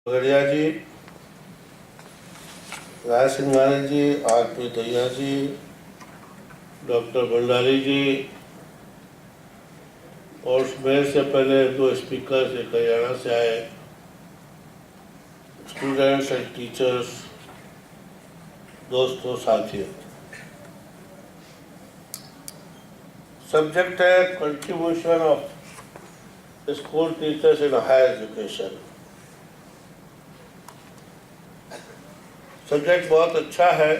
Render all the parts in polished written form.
गड़िया जी, राय सिंघानी जी, आर.पी. दहिया जी, डॉक्टर भंडारी जी और मेरे से पहले दो स्पीकर एक हरियाणा से आए, स्टूडेंट्स एंड टीचर्स, दोस्तों, साथियों। सब्जेक्ट है contribution of school teachers in higher education. Subject बहुत अच्छा है।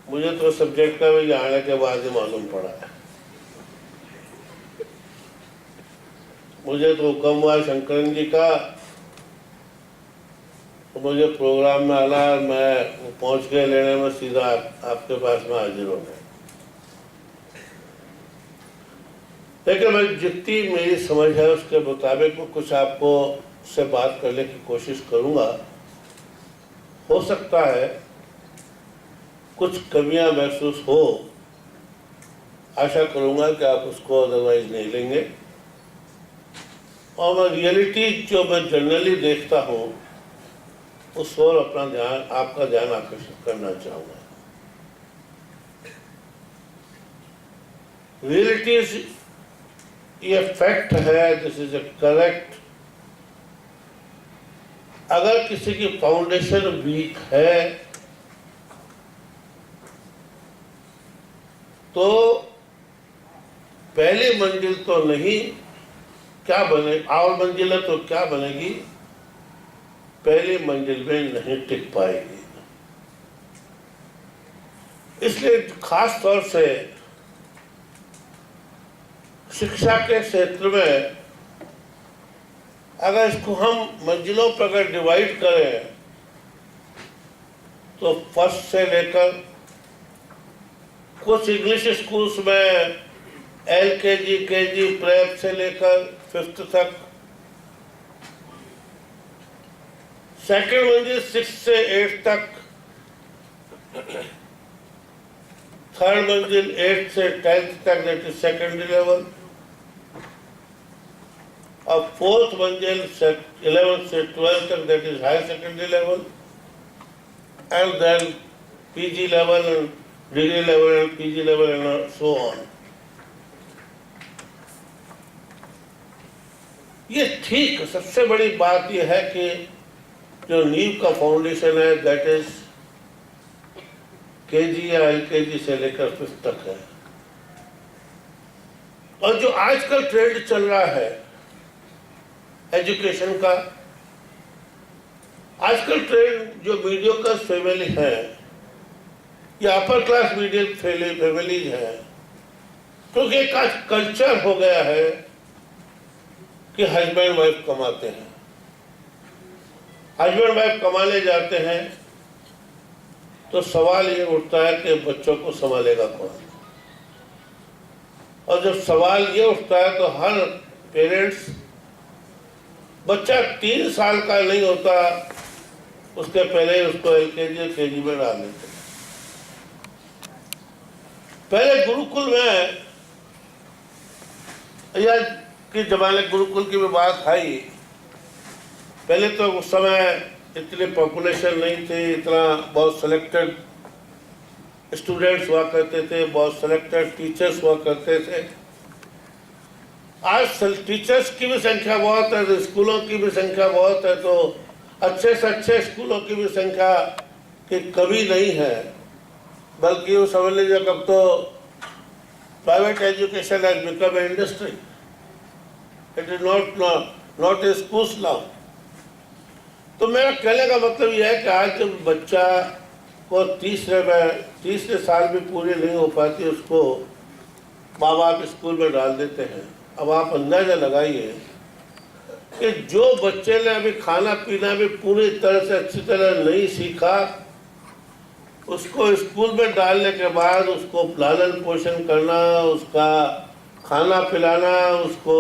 मुझे तो सब्जेक्ट का भी आने के बाद ही मालूम पड़ा है। मुझे तो हुक्म हुआ शंकरन जी का, तो मुझे प्रोग्राम में आना, मैं पहुंच के लेने में सीधा आपके पास में हाजिर हो गया। लेकिन मैं जितनी मेरी समझ है उसके मुताबिक कुछ आपको से बात करने की कोशिश करूंगा। हो सकता है कुछ कमियां महसूस हो, आशा करूंगा कि आप उसको अदरवाइज नहीं लेंगे। और मैं रियलिटी जो मैं जनरली देखता हूं उस ओर अपना ध्यान, आपका ध्यान आकर्षित करना चाहूंगा। रियलिटी ये फैक्ट है, दिस इज ए करेक्ट। अगर किसी की फाउंडेशन वीक है तो पहली मंजिल तो नहीं, क्या बने, और मंजिल है तो क्या बनेगी, पहली मंजिल में नहीं टिक पाएगी। इसलिए खास तौर से शिक्षा के क्षेत्र में अगर इसको हम मंजिलों पर अगर डिवाइड करें तो फर्स्ट से लेकर कुछ इंग्लिश स्कूल्स में LKG, KG, प्रेप से लेकर 5th तक, सेकंड मंजिल 6 से 8 तक, थर्ड मंजिल 8 से 10th तक, दैट इज सेकेंडरी लेवल, और फोर्थ मंजिल 11th से 12th तक, that is higher secondary level, and then PG level and degree level and PG level and so on. ये ठीक, सबसे बड़ी बात यह है कि जो नींव का फाउंडेशन है दैट इज KG या LKG से लेकर 5th तक है। और जो आजकल ट्रेंड चल रहा है एजुकेशन का, आजकल ट्रेंड जो मीडियोकर फैमिली है या अपर क्लास मीडियम फैमिलीज है, क्योंकि एक आज कल्चर हो गया है कि हस्बैंड वाइफ कमाते हैं, हस्बैंड वाइफ कमाने जाते हैं, तो सवाल ये उठता है कि बच्चों को संभालेगा कौन। और जब सवाल ये उठता है तो हर पेरेंट्स, बच्चा 3 साल का नहीं होता उसके पहले उसको LKG और KG में डाल देते। पहले गुरुकुल में या कि जमाने गुरुकुल की भी बात आई, पहले तो उस समय इतनी पॉपुलेशन नहीं थी, इतना बहुत सेलेक्टेड स्टूडेंट्स हुआ करते थे, बहुत सेलेक्टेड टीचर्स हुआ करते थे। आज टीचर्स की भी संख्या बहुत है, तो स्कूलों की भी संख्या बहुत है, तो अच्छे से अच्छे स्कूलों की भी संख्या की कमी नहीं है। बल्कि वो समझ लीजिए कब तो private education has become a industry, it is not a school now. तो मेरा कहने का मतलब यह है कि आज जब बच्चा को तीसरे साल भी पूरी नहीं हो पाती, उसको माँ बाप स्कूल में डाल देते हैं। अब आप अंदाजा लगाइए कि जो बच्चे ने अभी खाना पीना भी पूरी तरह से अच्छी तरह नहीं सीखा, उसको स्कूल में डालने के बाद उसको लालन पोषण करना, उसका खाना पिलाना, उसको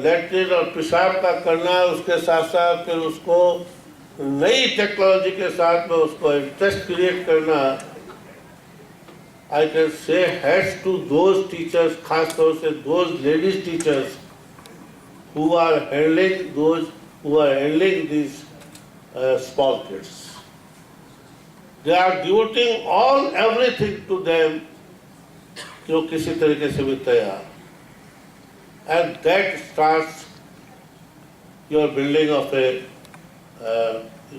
लैट्रिन और पेशाब का करना, उसके साथ साथ फिर उसको नई टेक्नोलॉजी के साथ में उसको इंटरेस्ट क्रिएट करना, I can say hats to those teachers, खास तौर से those ladies teachers who are handling these small kids. They are devoting everything to them कि वो किसी तरीके से भी तैयार, and that starts your building of a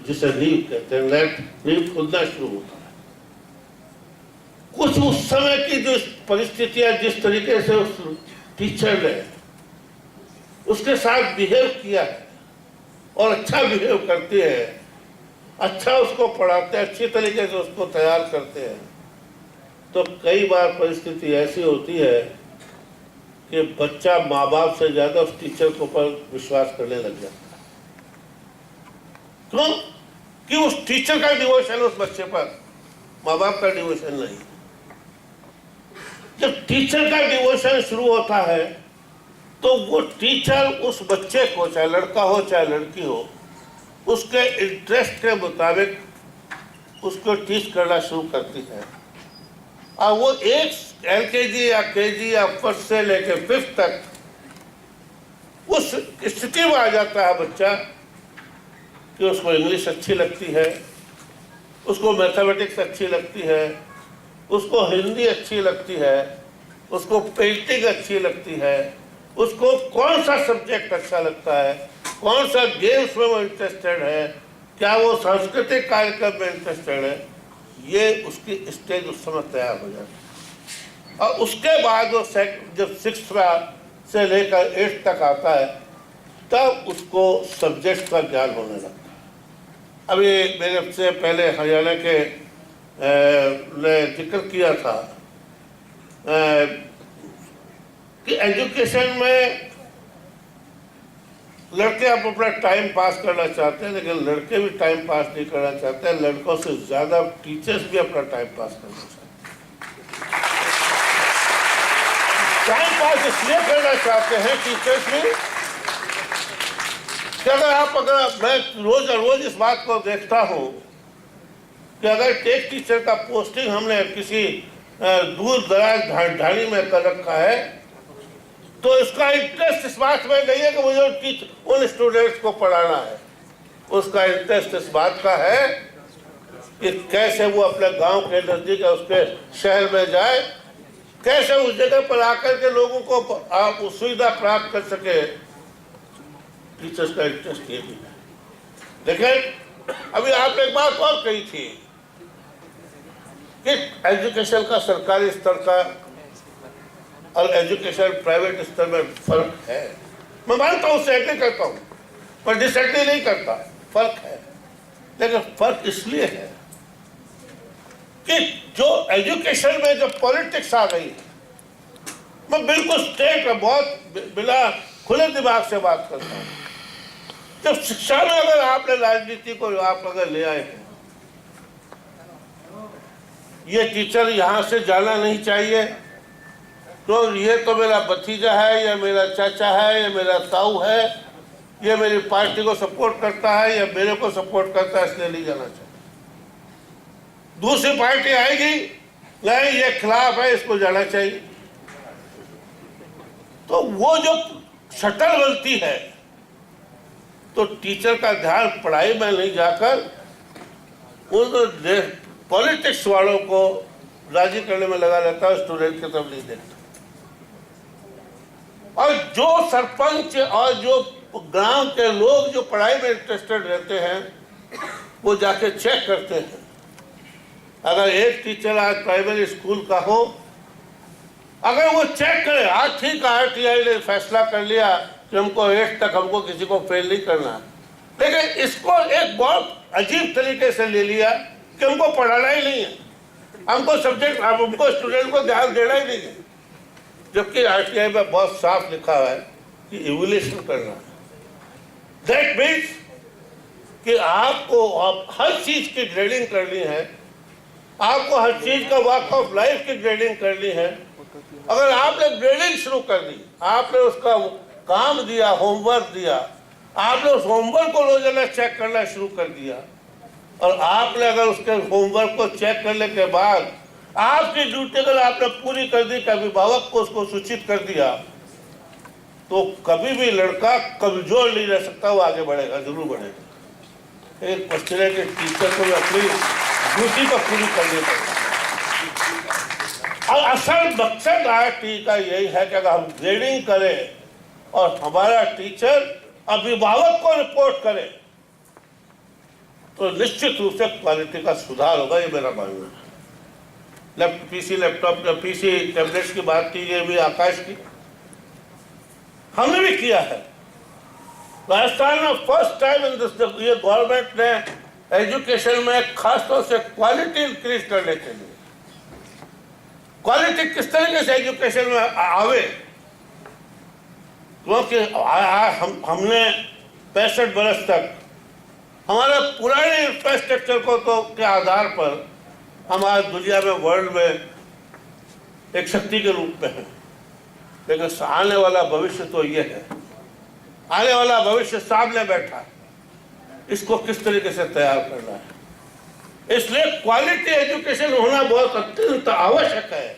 जिसे नींव कहते हैं, नींव खुदना शुरू होता है। कुछ उस समय की जो परिस्थितियां जिस तरीके से उस टीचर ने उसके साथ बिहेव किया है और अच्छा बिहेव करते हैं, अच्छा उसको पढ़ाते हैं, अच्छी तरीके से उसको तैयार करते हैं, तो कई बार परिस्थिति ऐसी होती है कि बच्चा माँ बाप से ज्यादा उस टीचर के ऊपर विश्वास करने लग जाता है। क्यों? कि उस टीचर का डिवोशन उस बच्चे पर, माँ बाप का डिवोशन नहीं। जब टीचर का डिवोशन शुरू होता है तो वो टीचर उस बच्चे को, चाहे लड़का हो चाहे लड़की हो, उसके इंटरेस्ट के मुताबिक उसको टीच करना शुरू करती है। और वो एक एलकेजी या केजी या फर्स्ट से लेकर 5th तक उस स्थिति में आ जाता है बच्चा कि उसको इंग्लिश अच्छी लगती है, उसको मैथमेटिक्स अच्छी लगती है, उसको हिंदी अच्छी लगती है, उसको पेंटिंग अच्छी लगती है, उसको कौन सा सब्जेक्ट अच्छा लगता है, कौन सा गेम्स में वो इंटरेस्टेड है, क्या वो सांस्कृतिक कार्यक्रम में इंटरेस्टेड है, ये उसकी स्टेज उस समय तैयार हो जाती है। और उसके बाद वो जब 6th से लेकर 8th तक आता है तब उसको सब्जेक्ट का ज्ञान होने लगता है। अभी मेरे से पहले हरियाणा के ने जिक्र किया था कि एजुकेशन में लड़के आप अपना टाइम पास करना चाहते हैं, लेकिन लड़के भी टाइम पास नहीं करना चाहते हैं, लड़कों से ज्यादा टीचर्स भी अपना टाइम पास करना चाहते हैं। टाइम पास इसलिए करना चाहते हैं टीचर्स भी कि अगर मैं रोज इस बात को देखता हूँ कि अगर टेक टीचर का पोस्टिंग हमने किसी दूर दराज ढाणी में कर रखा है तो इसका इंटरेस्ट इस बात में नहीं है कि मुझे उन स्टूडेंट्स को पढ़ाना है, उसका इंटरेस्ट इस बात का है कि कैसे वो अपने गांव के नजदीक उसके शहर में जाए, कैसे उस जगह पर आकर के लोगों को आप सुविधा प्राप्त कर सके। टीचर्स का इंटरेस्ट ये भी है। लेकिन अभी आपने एक बात और कही थी कि एजुकेशन का सरकारी स्तर का और एजुकेशन प्राइवेट स्तर में फर्क है। मैं मानता हूँ, उससे एग्री करता हूँ, पर डिसएग्री नहीं करता, फर्क है। लेकिन फर्क इसलिए है कि जो एजुकेशन में जो पॉलिटिक्स आ गई है, मैं बिल्कुल स्टेट में बहुत बिना खुले दिमाग से बात करता हूँ। जब शिक्षा में अगर आपने राजनीति को आप अगर ले आए हैं, ये टीचर यहाँ से जाना नहीं चाहिए, तो ये तो मेरा भतीजा है, या मेरा चाचा है, या मेरा ताऊ है, ये मेरी पार्टी को सपोर्ट करता है या मेरे को सपोर्ट करता है, इसलिए नहीं जाना चाहिए। दूसरी पार्टी आएगी, नहीं ये खिलाफ है, इसको जाना चाहिए। तो वो जो शटल बनती है, तो टीचर का ध्यान पढ़ाई में नहीं जाकर उन पॉलिटिक्स वालों को राजी करने में लगा रहता है, स्टूडेंट की तरफ नहीं देखता। और जो सरपंच और जो गांव के लोग जो पढ़ाई में इंटरेस्टेड रहते हैं, वो जाके चेक करते हैं। अगर एक टीचर आज प्राइमरी स्कूल का हो, अगर वो चेक करे, आज ठीक है RTI ने फैसला कर लिया कि हमको 8th तक हमको किसी को फेल नहीं करना, लेकिन इसको एक बहुत अजीब तरीके से ले लिया कि हमको पढ़ाना ही नहीं है, हमको सब्जेक्ट, हमको स्टूडेंट को ध्यान देना ही नहीं है। जबकि RTI में बहुत साफ लिखा है कि इवोल्यूशन करना है। दैट मीन्स कि आपको हर चीज की ग्रेडिंग करनी है, आपको हर चीज का वॉक ऑफ लाइफ की ग्रेडिंग करनी है। अगर आपने ग्रेडिंग शुरू कर दी, आपने उसका काम दिया, होमवर्क दिया, आपने उस होमवर्क को रोजाना चेक करना शुरू कर दिया, और आपने अगर उसके होमवर्क को चेक करने के बाद आपकी ड्यूटी अगर आपने पूरी कर दी, कि अभिभावक को उसको सूचित कर दिया, तो कभी भी लड़का कमजोर नहीं रह सकता, वो आगे बढ़ेगा, जरूर बढ़ेगा। एक क्वेश्चन है कि टीचर को भी अपनी ड्यूटी को पूरी करनी पड़ेगी। और असल मकसद IIT का यही है कि अगर हम ग्रेडिंग करें और हमारा टीचर अभिभावक को रिपोर्ट करे तो निश्चित रूप से क्वालिटी का सुधार होगा, ये मेरा मानना है। PC लैपटॉप, PC टैबलेट्स की बात की, ये भी आकाश की हमने भी किया है। राजस्थान में फर्स्ट टाइम इन दिस, ये गवर्नमेंट ने एजुकेशन में खासतौर से क्वालिटी इंक्रीज करने के लिए, क्वालिटी किस तरीके से एजुकेशन में आवे, क्योंकि हमने 65 बरस तक हमारे पुराने इंफ्रास्ट्रक्चर को तो के आधार पर हम आज दुनिया में, वर्ल्ड में एक शक्ति के रूप में है। लेकिन आने वाला भविष्य तो ये है, आने वाला भविष्य सामने बैठा, इसको किस तरीके से तैयार करना है। इसलिए क्वालिटी एजुकेशन होना बहुत अत्यंत आवश्यक है।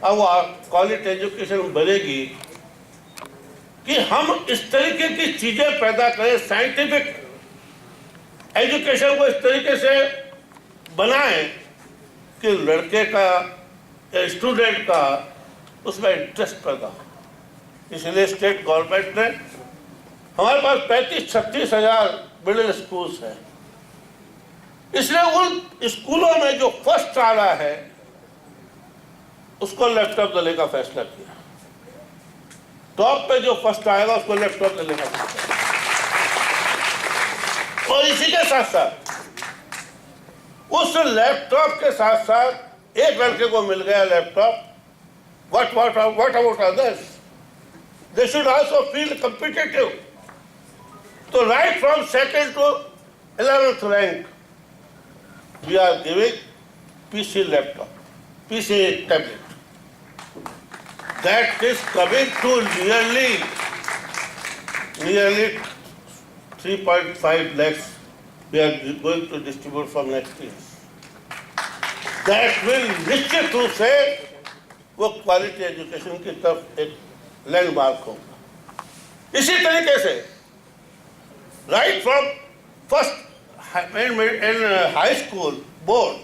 अब वो क्वालिटी एजुकेशन बनेगी कि हम इस तरीके की चीजें पैदा करें, साइंटिफिक एजुकेशन को इस तरीके से बनाएं कि लड़के का, स्टूडेंट का उसमें इंटरेस्ट पैदा हो। इसलिए स्टेट गवर्नमेंट ने, हमारे पास 35-36 हजार मिडिल स्कूल्स हैं, इसलिए उन स्कूलों में जो फर्स्ट आ रहा है उसको लैपटॉप देने का फैसला किया। टॉप पे जो फर्स्ट आएगा उसको लैपटॉप देने का फैसला। और इसी के साथ साथ उस लैपटॉप के साथ साथ एक लड़के को मिल गया laptop, what about others? They should also feel competitive. So right from 2nd to 11th rank, we are giving PC laptop, PC tablet. That is coming to nearly 3.5 lakhs we are going to distribute from next year. That will निश्चित रूप से वो quality education की तरफ एक landmark होगा। इसी तरीके से right from first in high school board